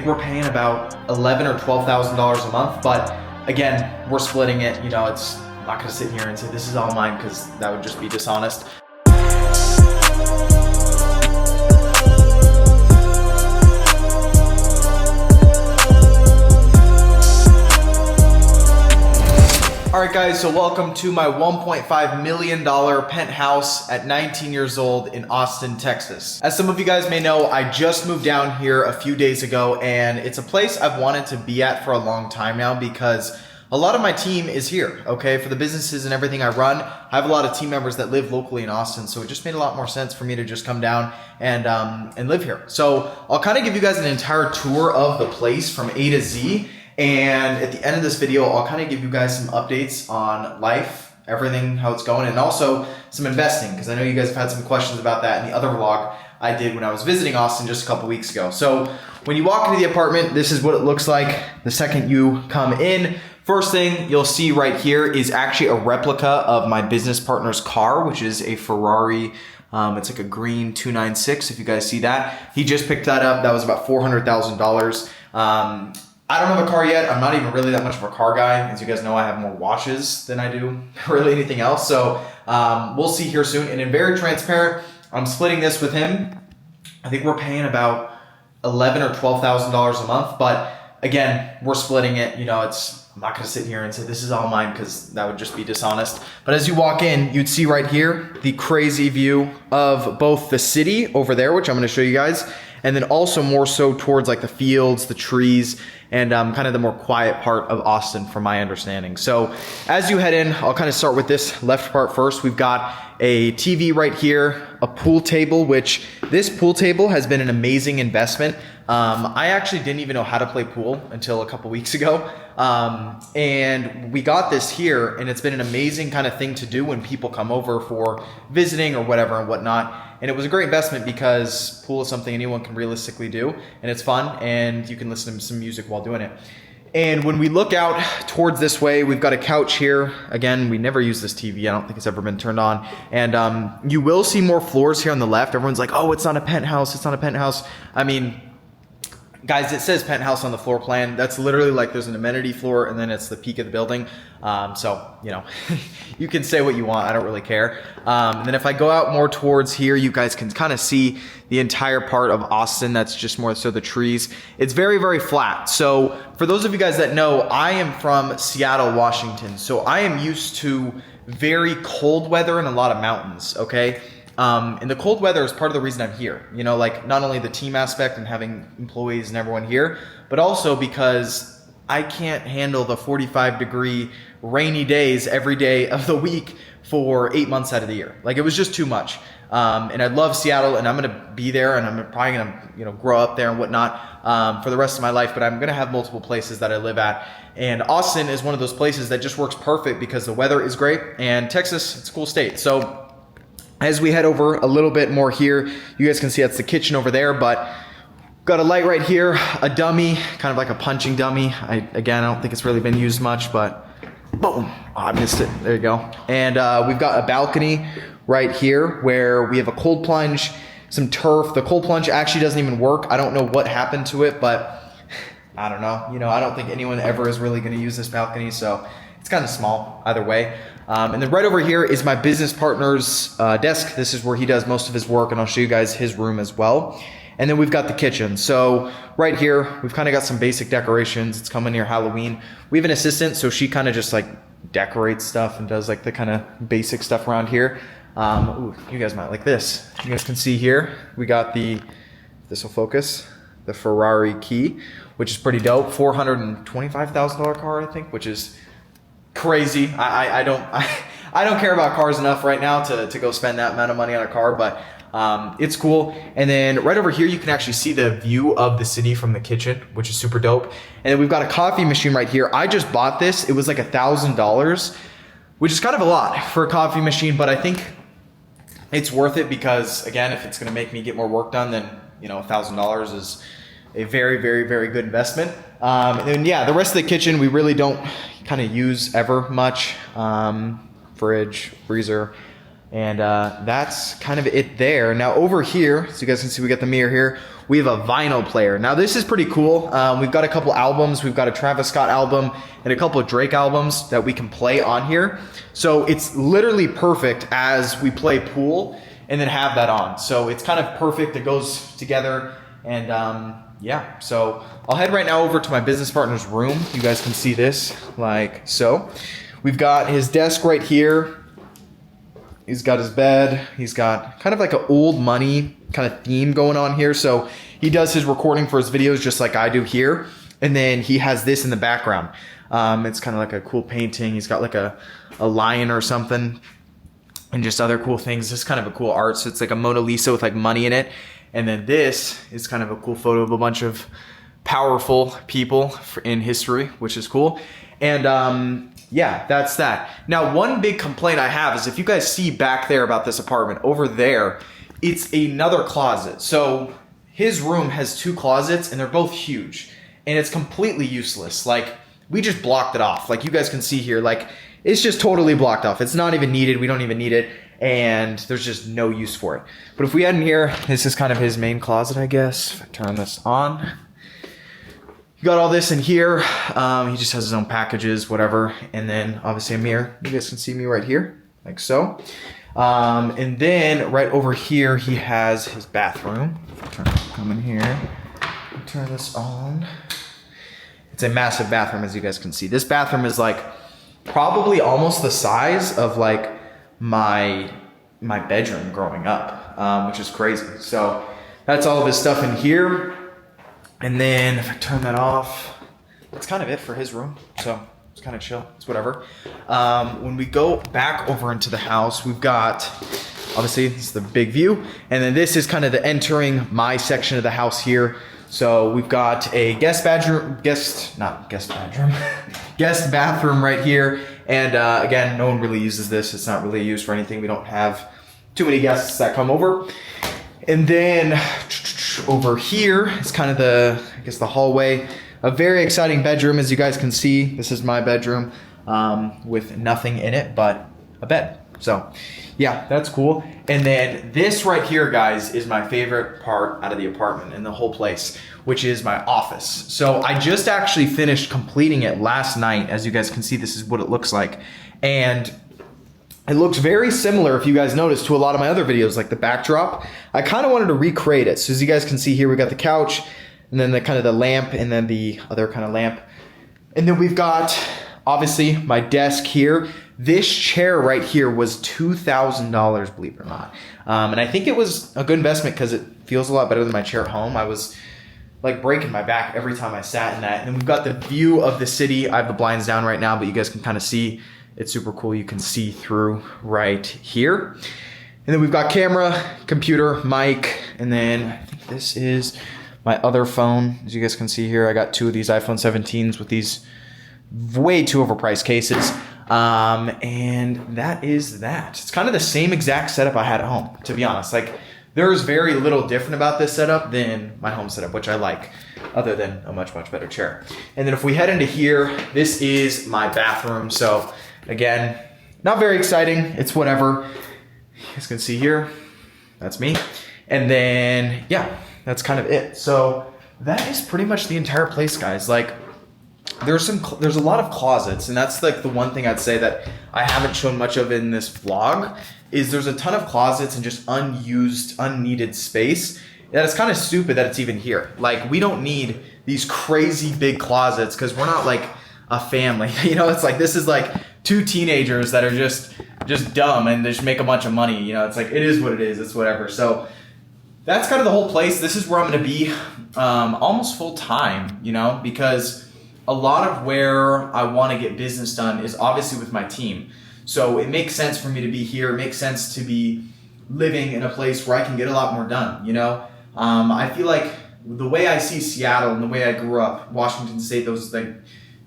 We're paying about $11,000 or $12,000 a month, but again, we're splitting it. You know, I'm not gonna sit here and say this is all mine because that would just be dishonest. All right guys, so welcome to my $1.5 million penthouse at 19 years old in Austin, Texas. As some of you guys may know, I just moved down here a few days ago, and it's a place I've wanted to be at for a long time now because a lot of my team is here, okay? For the businesses and everything I run, I have a lot of team members that live locally in Austin, so it just made a lot more sense for me to just come down and live here. So I'll kind of give you guys an entire tour of the place from A to Z. And at the end of this video, I'll kind of give you guys some updates on life, everything, how it's going, and also some investing, because I know you guys have had some questions about that in the other vlog I did when I was visiting Austin just a couple weeks ago. So when you walk into the apartment, this is what it looks like the second you come in. First thing you'll see right here is actually a replica of my business partner's car, which is a Ferrari. It's like a green 296, if you guys see that. He just picked that up. That was about $400,000. I don't have a car yet. I'm not even really that much of a car guy. As you guys know, I have more watches than I do really anything else. So we'll see here soon. And in very transparent, I'm splitting this with him. I think we're paying about $11,000 or $12,000 a month. But again, we're splitting it. You know, I'm not going to sit here and say this is all mine because that would just be dishonest. But as you walk in, you'd see right here the crazy view of both the city over there, which I'm going to show you guys, and then also more so towards like the fields, the trees, and kind of the more quiet part of Austin from my understanding. So as you head in, I'll kind of start with this left part first. We've got a TV right here, a pool table, which this pool table has been an amazing investment. I actually didn't even know how to play pool until a couple weeks ago. And we got this here, and it's been an amazing kind of thing to do when people come over for visiting or whatever and whatnot. And it was a great investment because pool is something anyone can realistically do, and it's fun, and you can listen to some music while doing it. And when we look out towards this way, we've got a couch here. Again, we never use this TV. I don't think it's ever been turned on. And you will see more floors here on the left. Everyone's like, oh, it's not a penthouse. It's not a penthouse. I mean, guys, it says penthouse on the floor plan. That's literally like there's an amenity floor and then it's the peak of the building. So, you know, you can say what you want. I don't really care. And then if I go out more towards here, you guys can kind of see the entire part of Austin. That's just more so the trees. It's very, very flat. So for those of you guys that know, I am from Seattle, Washington. So I am used to very cold weather and a lot of mountains, okay? And the cold weather is part of the reason I'm here. You know, like not only the team aspect and having employees and everyone here, but also because I can't handle the 45-degree rainy days every day of the week for 8 months out of the year. Like it was just too much. And I love Seattle, and I'm gonna be there, and I'm probably gonna, you know, grow up there and whatnot for the rest of my life. But I'm gonna have multiple places that I live at, and Austin is one of those places that just works perfect because the weather is great, and Texas, it's a cool state. So as we head over a little bit more here, you guys can see that's the kitchen over there, but got a light right here, a dummy, kind of like a punching dummy. Again, I don't think it's really been used much, but boom, oh, I missed it. There you go. And we've got a balcony right here where we have a cold plunge, some turf. The cold plunge actually doesn't even work. I don't know what happened to it, but I don't know. You know, I don't think anyone ever is really going to use this balcony, so it's kind of small either way. And then right over here is my business partner's desk. This is where he does most of his work, and I'll show you guys his room as well. And then we've got the kitchen. So right here, we've kind of got some basic decorations. It's coming near Halloween. We have an assistant, so she kind of just like decorates stuff and does like the kind of basic stuff around here. Ooh, you guys might like this. You guys can see here, we got this will focus, the Ferrari key, which is pretty dope. $425,000 car, I think, which is crazy. I don't care about cars enough right now to go spend that amount of money on a car, but it's cool. And then right over here, you can actually see the view of the city from the kitchen, which is super dope. And then we've got a coffee machine right here. I just bought this. It was like $1,000, which is kind of a lot for a coffee machine, but I think it's worth it because, again, if it's going to make me get more work done, then, you know, $1,000 is a very, very, very good investment. And then, yeah, the rest of the kitchen, we really don't kind of use ever much. Fridge, freezer, and that's kind of it there. Now over here, so you guys can see we got the mirror here. we have a vinyl player. Now this is pretty cool. We've got a couple albums. We've got a Travis Scott album and a couple of Drake albums that we can play on here. So it's literally perfect as we play pool and then have that on. So it's kind of perfect. It goes together. And yeah, so I'll head right now over to my business partner's room. You guys can see this like so. We've got his desk right here. He's got his bed. He's got kind of like an old money kind of theme going on here. So he does his recording for his videos just like I do here. And then he has this in the background. It's kind of like a cool painting. He's got like a lion or something and just other cool things. It's kind of a cool art. So it's like a Mona Lisa with like money in it. And then this is kind of a cool photo of a bunch of powerful people in history, which is cool. And yeah, that's that. Now, one big complaint I have is if you guys see back there about this apartment, over there, it's another closet. So his room has 2 closets and they're both huge and it's completely useless. Like we just blocked it off. Like you guys can see here, like it's just totally blocked off. It's not even needed. We don't even need it. And there's just no use for it. But if we head in here, this is kind of his main closet, I guess. If I turn this on. You got all this in here. He just has his own packages, whatever. And then obviously a mirror. You guys can see me right here, like so. And then right over here, he has his bathroom. Come in here, turn this on. It's a massive bathroom, as you guys can see. This bathroom is like probably almost the size of like my bedroom growing up, which is crazy. So that's all of his stuff in here. And then if I turn that off, that's kind of it for his room. So it's kind of chill, it's whatever. When we go back over into the house, we've got, obviously this is the big view. And then this is kind of the entering my section of the house here. So we've got a guest bathroom right here. And again, no one really uses this. It's not really used for anything. We don't have too many guests that come over. And then over here is kind of the hallway. A very exciting bedroom, as you guys can see. This is my bedroom with nothing in it but a bed. So yeah, that's cool. And then this right here, guys, is my favorite part out of the apartment and the whole place, which is my office. So I just actually finished completing it last night. As you guys can see, this is what it looks like. And it looks very similar, if you guys notice, to a lot of my other videos, like the backdrop. I kind of wanted to recreate it. So as you guys can see here, we got the couch and then the kind of the lamp and then the other kind of lamp. And then we've got, obviously, my desk here. This chair right here was $2,000, believe it or not. And I think it was a good investment because it feels a lot better than my chair at home. I was like breaking my back every time I sat in that. And then we've got the view of the city. I have the blinds down right now, but you guys can kind of see. It's super cool. You can see through right here. And then we've got camera, computer, mic, and then I think this is my other phone. As you guys can see here, I got 2 of these iPhone 17s with these way too overpriced cases. And that is that. It's kind of the same exact setup I had at home, to be honest. Like there's very little different about this setup than my home setup, which I like, other than a much, much better chair. And then if we head into here, this is my bathroom. So again, not very exciting. It's whatever. You guys can see here, that's me. And then, yeah, that's kind of it. So that is pretty much the entire place, guys. Like there's a lot of closets, and that's like the one thing I'd say that I haven't shown much of in this vlog is there's a ton of closets and just unused, unneeded space. That it's kind of stupid that it's even here. Like we don't need these crazy big closets because we're not like a family. You know, it's like this is like 2 teenagers that are just dumb and they just make a bunch of money. You know, it's like it is what it is. It's whatever. So that's kind of the whole place. This is where I'm going to be almost full time, you know, because a lot of where I want to get business done is obviously with my team. So it makes sense for me to be here. It makes sense to be living in a place where I can get a lot more done, you know. I feel like the way I see Seattle and the way I grew up, Washington State, those like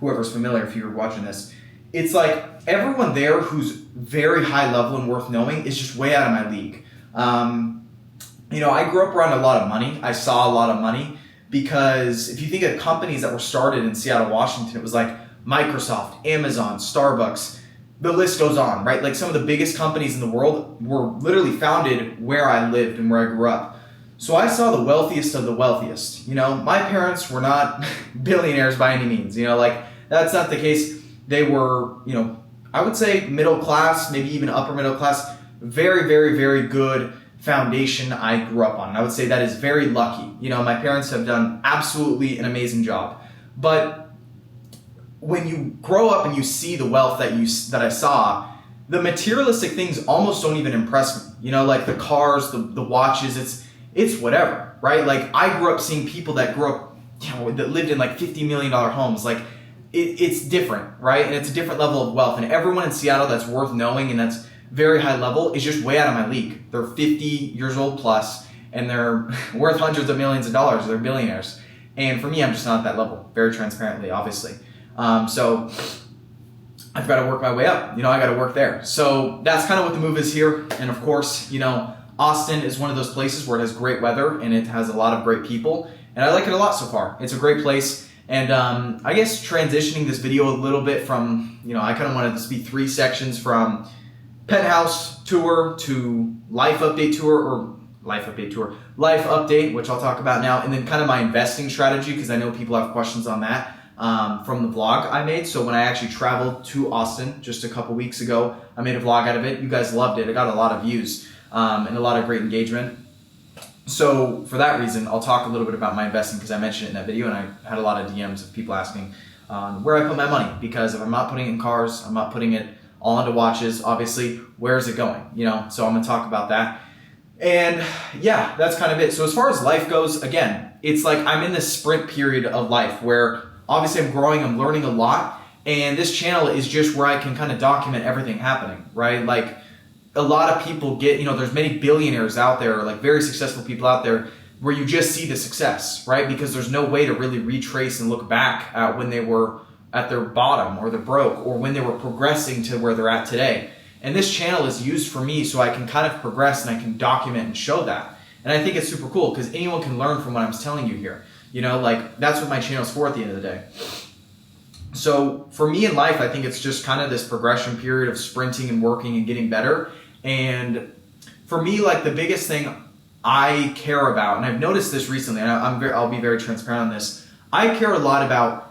whoever's familiar, if you're watching this, it's like everyone there who's very high level and worth knowing is just way out of my league. You know, I grew up around a lot of money. I saw a lot of money because if you think of companies that were started in Seattle, Washington, it was like Microsoft, Amazon, Starbucks, the list goes on, right? Like some of the biggest companies in the world were literally founded where I lived and where I grew up. So I saw the wealthiest of the wealthiest. My parents were not billionaires by any means. Like that's not the case. They were, I would say middle class, maybe even upper middle class. Very, very, very good foundation I grew up on. And I would say that is very lucky. My parents have done absolutely an amazing job. But when you grow up and you see the wealth that I saw, the materialistic things almost don't even impress me. Like the cars, the watches, it's whatever, right? Like I grew up seeing people that grew up, that lived in like $50 million homes. Like it's different, right? And it's a different level of wealth. And everyone in Seattle that's worth knowing and that's very high level is just way out of my league. They're 50 years old plus, and they're worth hundreds of millions of dollars. They're billionaires. And for me, I'm just not at that level, very transparently, obviously. So I've got to work my way up. I got to work there. So that's kind of what the move is here. And of course, Austin is one of those places where it has great weather and it has a lot of great people. And I like it a lot so far. It's a great place. And I guess transitioning this video a little bit from, I kind of wanted this to be 3 sections from penthouse tour to life update, which I'll talk about now, and then kind of my investing strategy, because I know people have questions on that from the vlog I made. So when I actually traveled to Austin just a couple weeks ago, I made a vlog out of it. You guys loved it. I got a lot of views and a lot of great engagement. So for that reason, I'll talk a little bit about my investing, because I mentioned it in that video, and I had a lot of DMs of people asking where I put my money, because if I'm not putting it in cars, I'm not putting it all into watches, obviously, where is it going? So I'm gonna talk about that. And yeah, that's kind of it. So as far as life goes, again, it's like I'm in this sprint period of life where obviously I'm growing, I'm learning a lot, and this channel is just where I can kind of document everything happening, right? Like a lot of people get, there's many billionaires out there, like very successful people out there, where you just see the success, right? Because there's no way to really retrace and look back at when they were at their bottom, or they're broke, or when they were progressing to where they're at today. And this channel is used for me so I can kind of progress and I can document and show that. And I think it's super cool because anyone can learn from what I'm telling you here. Like that's what my channel is for at the end of the day. So for me in life, I think it's just kind of this progression period of sprinting and working and getting better. And for me, like the biggest thing I care about, and I've noticed this recently, and I'll be very transparent on this. I care a lot about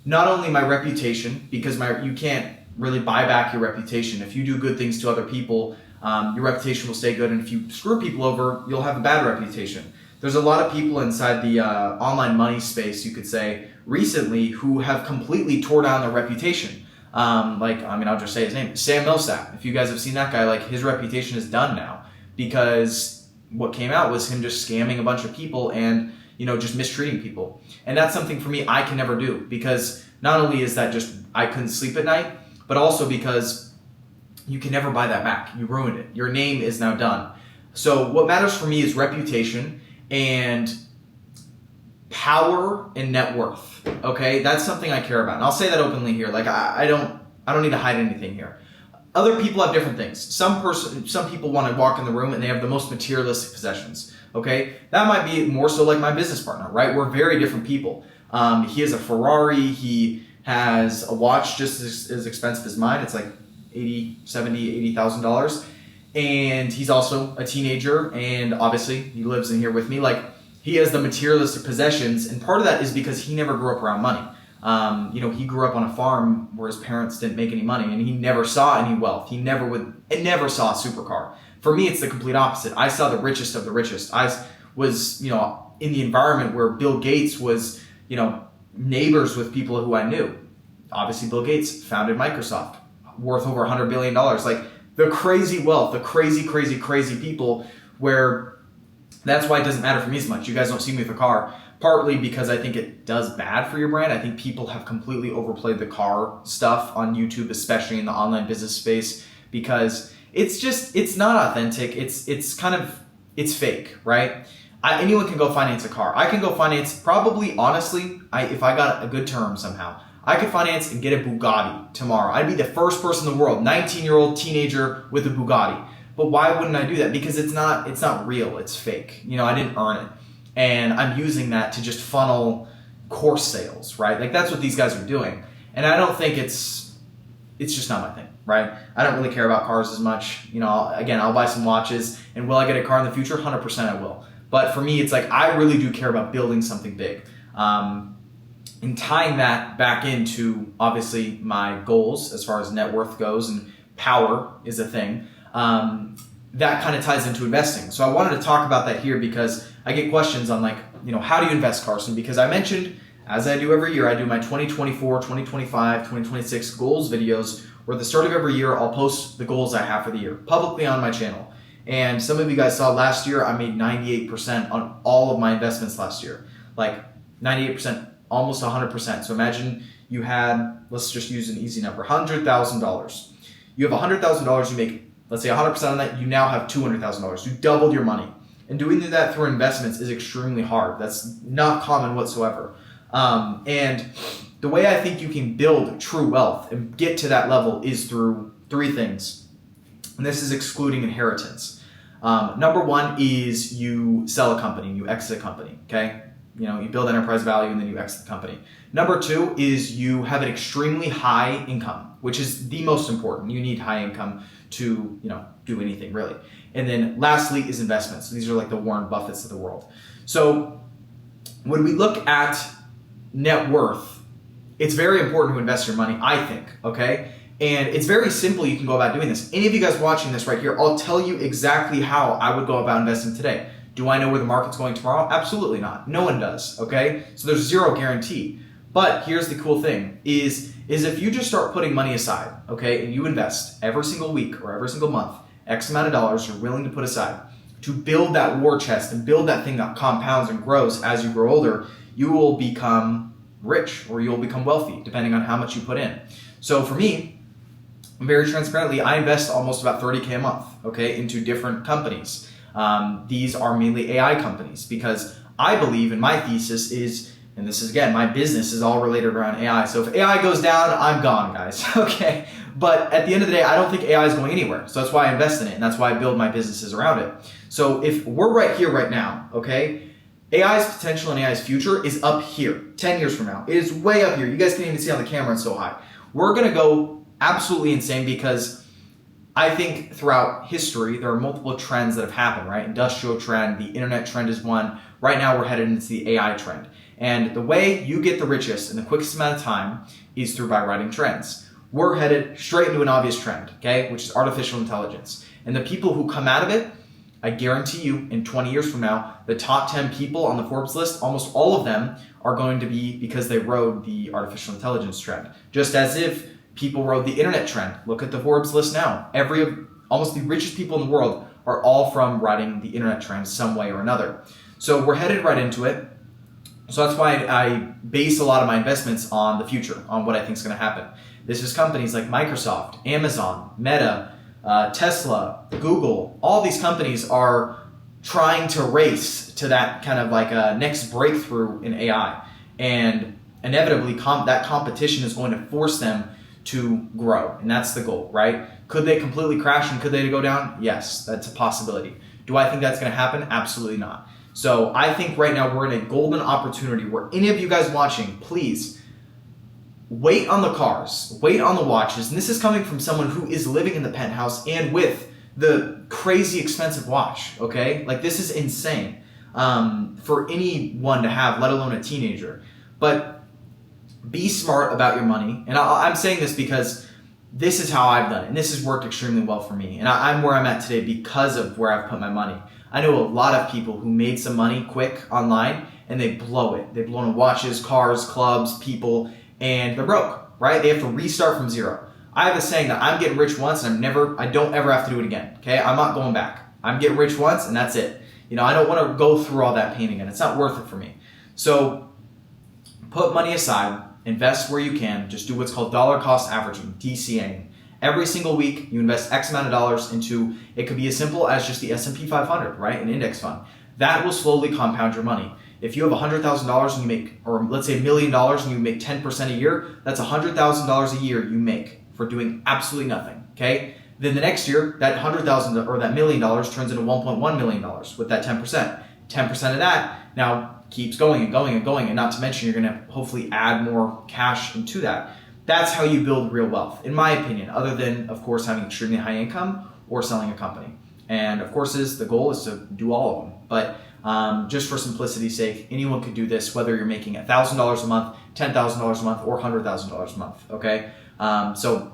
not only my reputation, because you can't really buy back your reputation. If you do good things to other people, your reputation will stay good. And if you screw people over, you'll have a bad reputation. There's a lot of people inside the online money space, you could say, recently who have completely tore down their reputation. I'll just say his name, Sam Millsap. If you guys have seen that guy, like his reputation is done now, because what came out was him just scamming a bunch of people and just mistreating people. And that's something for me I can never do, because not only is that just I couldn't sleep at night, but also because you can never buy that back. You ruined it. Your name is now done. So what matters for me is reputation and power and net worth. Okay, that's something I care about, and I'll say that openly here. Like I don't need to hide anything here. Other people have different things. Some people want to walk in the room and they have the most materialistic possessions. Okay, that might be more so like my business partner, right? We're very different people. He has a Ferrari. He has a watch just as expensive as mine. It's like $80,000. And he's also a teenager, and obviously he lives in here with me. Like he has the materialistic possessions, and part of that is because he never grew up around money. He grew up on a farm where his parents didn't make any money, and he never saw any wealth. He never saw a supercar. For me, it's the complete opposite. I saw the richest of the richest. I was, in the environment where Bill Gates was, neighbors with people who I knew. Obviously, Bill Gates founded Microsoft, worth over $100 billion. Like the crazy wealth, the crazy, crazy, crazy people, where that's why it doesn't matter for me as much. You guys don't see me with a car. Partly because I think it does bad for your brand. I think people have completely overplayed the car stuff on YouTube, especially in the online business space, because it's not authentic. It's fake, right? Anyone can go finance a car. I can go finance, probably, honestly, if I got a good term somehow, I could finance and get a Bugatti tomorrow. I'd be the first person in the world, 19-year-old teenager with a Bugatti. But why wouldn't I do that? Because it's not real. It's fake. I didn't earn it. And I'm using that to just funnel course sales, right? Like that's what these guys are doing. And I don't think it's just not my thing, right? I don't really care about cars as much. I'll buy some watches, and will I get a car in the future? 100% I will. But for me, it's like I really do care about building something big. And tying that back into, obviously, my goals as far as net worth goes, and power is a thing, that kind of ties into investing. So I wanted to talk about that here because I get questions on like, how do you invest, Carson? Because I mentioned, as I do every year, I do my 2024, 2025, 2026 goals videos where at the start of every year, I'll post the goals I have for the year publicly on my channel. And some of you guys saw last year, I made 98% on all of my investments last year. Like 98%, almost 100%. So imagine you had, let's just use an easy number, $100,000. You have $100,000, you make, let's say 100% on that, you now have $200,000. You doubled your money. And doing that through investments is extremely hard. That's not common whatsoever. And the way I think you can build true wealth and get to that level is through three things. And this is excluding inheritance. Number one is you sell a company, you exit a company, okay? You build enterprise value and then you exit the company. Number two is you have an extremely high income, which is the most important. You need high income to, do anything really. And then lastly is investments. These are like the Warren Buffetts of the world. So when we look at net worth, it's very important to invest your money, I think, okay? And it's very simple. You can go about doing this. Any of you guys watching this right here, I'll tell you exactly how I would go about investing today. Do I know where the market's going tomorrow? Absolutely not. No one does, okay? So there's zero guarantee. But here's the cool thing is if you just start putting money aside, okay, and you invest every single week or every single month, X amount of dollars you're willing to put aside to build that war chest and build that thing that compounds and grows as you grow older, you will become rich or you'll become wealthy depending on how much you put in. So for me, very transparently, I invest almost about $30K a month, okay, into different companies. These are mainly AI companies because I believe, and my thesis is, and this is again, my business is all related around AI. So if AI goes down, I'm gone, guys, okay? But at the end of the day, I don't think AI is going anywhere. So that's why I invest in it, and that's why I build my businesses around it. So if we're right here, right now, okay, AI's potential and AI's future is up here, 10 years from now. It is way up here. You guys can't even see on the camera, it's so high. We're gonna go absolutely insane because I think throughout history, there are multiple trends that have happened, right? Industrial trend, the internet trend is one. Right now, we're headed into the AI trend. And the way you get the richest in the quickest amount of time is through by riding trends. We're headed straight into an obvious trend, okay? Which is artificial intelligence. And the people who come out of it, I guarantee you, in 20 years from now, the top 10 people on the Forbes list, almost all of them are going to be because they rode the artificial intelligence trend. Just as if people rode the internet trend. Look at the Forbes list now. Almost the richest people in the world are all from riding the internet trend some way or another. So we're headed right into it. So that's why I base a lot of my investments on the future, on what I think is going to happen. This is companies like Microsoft, Amazon, Meta, Tesla, Google. All these companies are trying to race to that kind of like a next breakthrough in AI. And inevitably, that competition is going to force them to grow. And that's the goal, right? Could they completely crash and could they go down? Yes, that's a possibility. Do I think that's going to happen? Absolutely not. So I think right now we're in a golden opportunity where any of you guys watching, please wait on the cars, wait on the watches. And this is coming from someone who is living in the penthouse and with the crazy expensive watch, okay? Like this is insane for anyone to have, let alone a teenager. But be smart about your money. And I'm saying this because this is how I've done it. And this has worked extremely well for me. And I'm where I'm at today because of where I've put my money. I know a lot of people who made some money quick online and they blow it. They've blown on watches, cars, clubs, people, and they're broke, right? They have to restart from zero. I have a saying that I'm getting rich once and I don't ever have to do it again, okay? I'm not going back. I'm getting rich once and that's it. I don't want to go through all that pain again. It's not worth it for me. So put money aside, invest where you can, just do what's called dollar cost averaging, DCAing. Every single week, you invest X amount of dollars into, it could be as simple as just the S&P 500, right? An index fund. That will slowly compound your money. If you have $100,000 and you make, or let's say $1 million and you make 10% a year, that's $100,000 a year you make for doing absolutely nothing, okay? Then the next year, that $100,000 or that $1 million turns into $1.1 million with that 10%. 10% of that now keeps going and going and going, and not to mention you're gonna hopefully add more cash into that. That's how you build real wealth, in my opinion, other than, of course, having extremely high income or selling a company. And of course, the goal is to do all of them. But just for simplicity's sake, anyone could do this, whether you're making $1,000 a month, $10,000 a month, or $100,000 a month, okay? So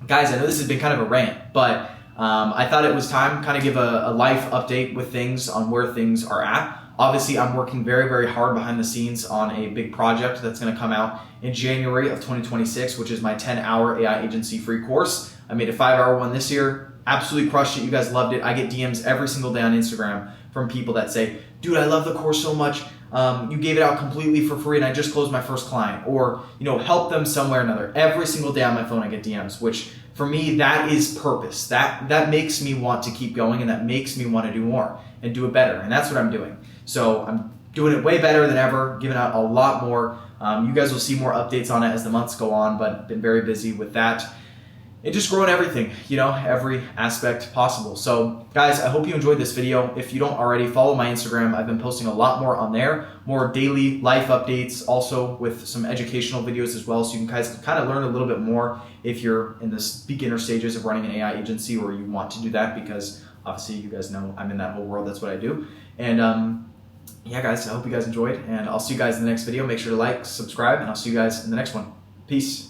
guys, I know this has been kind of a rant, but I thought it was time to kind of give a life update with things on where things are at. Obviously, I'm working very, very hard behind the scenes on a big project that's going to come out in January of 2026, which is my 10-hour AI agency free course. I made a 5-hour one this year. Absolutely crushed it. You guys loved it. I get DMs every single day on Instagram from people that say, dude, I love the course so much. You gave it out completely for free and I just closed my first client. Or, help them somewhere or another. Every single day on my phone I get DMs, which for me, that is purpose. That makes me want to keep going, and that makes me want to do more and do it better. And that's what I'm doing. So I'm doing it way better than ever, giving out a lot more. You guys will see more updates on it as the months go on, but been very busy with that. And just growing everything, every aspect possible. So guys, I hope you enjoyed this video. If you don't already, follow my Instagram. I've been posting a lot more on there, more daily life updates, also with some educational videos as well. So you guys can kind of learn a little bit more if you're in the beginner stages of running an AI agency or you want to do that, because obviously you guys know I'm in that whole world. That's what I do. And yeah, guys, I hope you guys enjoyed, and I'll see you guys in the next video. Make sure to like, subscribe, and I'll see you guys in the next one. Peace.